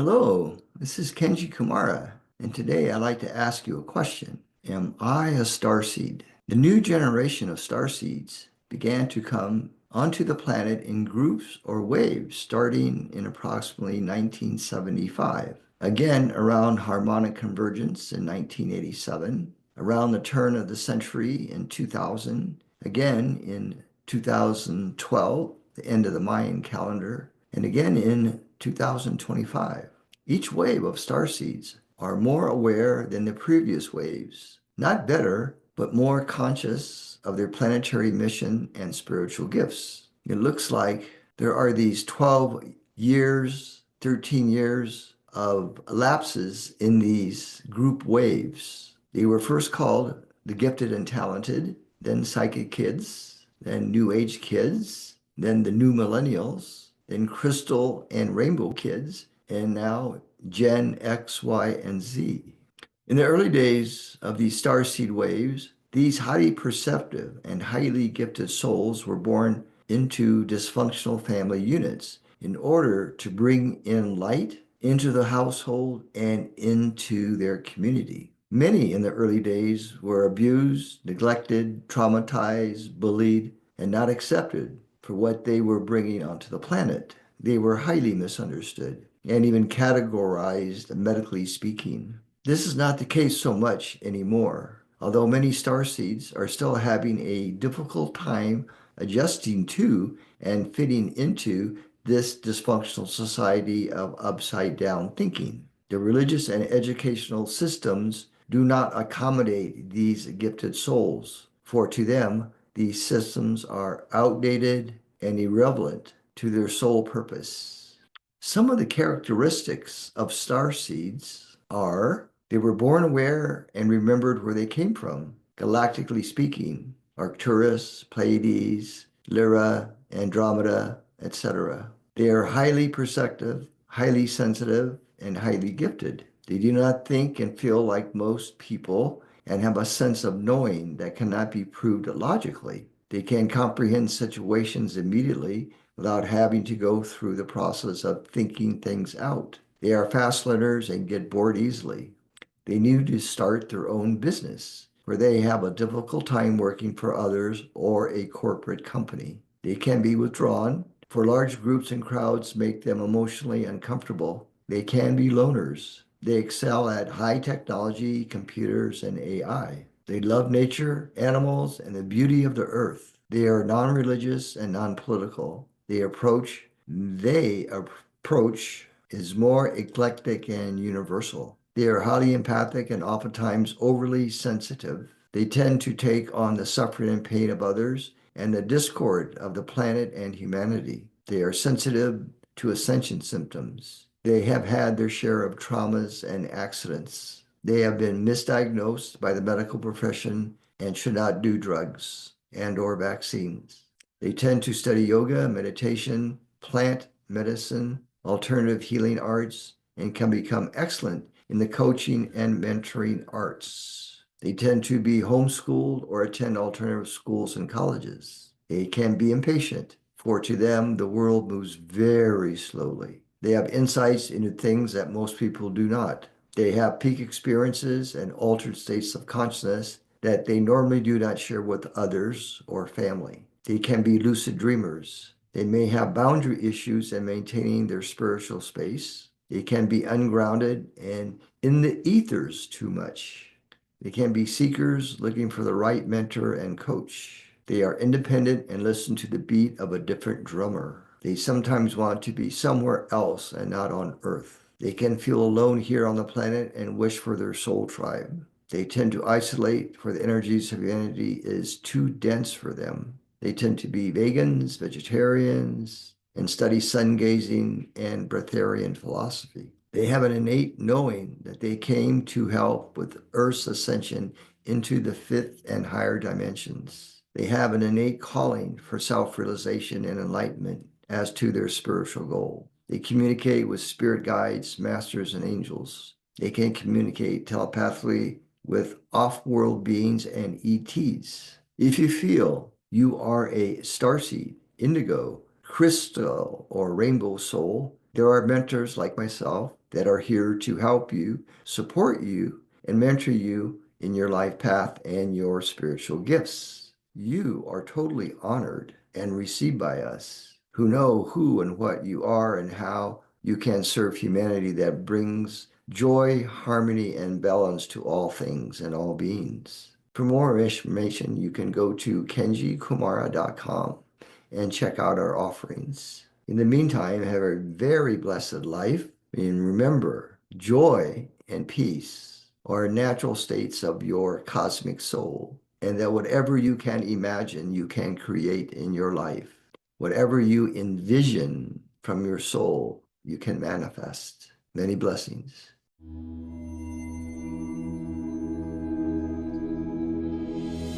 Hello, this is Kenji Kumara, and today I'd like to ask you a question. Am I a starseed? The new generation of starseeds began to come onto the planet in groups or waves starting in approximately 1975. Again, around harmonic convergence in 1987, around the turn of the century in 2000, again in 2012, the end of the Mayan calendar, and again in 2025. Each wave of starseeds are more aware than the previous waves, not better, but more conscious of their planetary mission and spiritual gifts. It looks like there are these 12 years, 13 years of lapses in these group waves. They were first called the gifted and talented, then psychic kids, then new age kids, then the new millennials, then crystal and rainbow kids, and now Gen X, Y, and Z. In the early days of these starseed waves, these highly perceptive and highly gifted souls were born into dysfunctional family units in order to bring in light into the household and into their community. Many in the early days were abused, neglected, traumatized, bullied, and not accepted for what they were bringing onto the planet. They were highly misunderstood and even categorized medically speaking. This is not the case so much anymore, although many starseeds are still having a difficult time adjusting to and fitting into this dysfunctional society of upside down thinking. The religious and educational systems do not accommodate these gifted souls, for to them, these systems are outdated and irrelevant to their sole purpose. Some of the characteristics of starseeds are they were born aware and remembered where they came from, galactically speaking, Arcturus, Pleiades, Lyra, Andromeda, etc. They are highly perceptive, highly sensitive, and highly gifted. They do not think and feel like most people and have a sense of knowing that cannot be proved logically. They can comprehend situations immediately without having to go through the process of thinking things out. They are fast learners and get bored easily. They need to start their own business, where they have a difficult time working for others or a corporate company. They can be withdrawn, for large groups and crowds make them emotionally uncomfortable. They can be loners. They excel at high technology, computers, and AI. They love nature, animals, and the beauty of the earth. They are non-religious and non-political. They approach is more eclectic and universal. They are highly empathic and oftentimes overly sensitive. They tend to take on the suffering and pain of others and the discord of the planet and humanity. They are sensitive to ascension symptoms. They have had their share of traumas and accidents. They have been misdiagnosed by the medical profession and should not do drugs and or vaccines. They tend to study yoga, meditation, plant medicine, alternative healing arts, and can become excellent in the coaching and mentoring arts. They tend to be homeschooled or attend alternative schools and colleges. They can be impatient, for to them the world moves very slowly. They have insights into things that most people do not. They have peak experiences and altered states of consciousness that they normally do not share with others or family. They can be lucid dreamers. They may have boundary issues in maintaining their spiritual space. They can be ungrounded and in the ethers too much. They can be seekers looking for the right mentor and coach. They are independent and listen to the beat of a different drummer. They sometimes want to be somewhere else and not on Earth. They can feel alone here on the planet and wish for their soul tribe. They tend to isolate, for the energies of humanity is too dense for them. They tend to be vegans, vegetarians, and study sun gazing and breatharian philosophy. They have an innate knowing that they came to help with Earth's ascension into the fifth and higher dimensions. They have an innate calling for self-realization and enlightenment as to their spiritual goal. They communicate with spirit guides, masters, and angels. They can communicate telepathically with off-world beings and ETs. If you feel you are a starseed, indigo, crystal, or rainbow soul, There are mentors like myself that are here to help you, support you, and mentor you in your life path and your spiritual gifts. You are totally honored and received by us who know who and what you are and how you can serve humanity that brings joy, harmony, and balance to all things and all beings. For more information, you can go to kenjikumara.com and check out our offerings. In the meantime, have a very blessed life. And remember, joy and peace are natural states of your cosmic soul, and that whatever you can imagine, you can create in your life. Whatever you envision from your soul, you can manifest. Many blessings.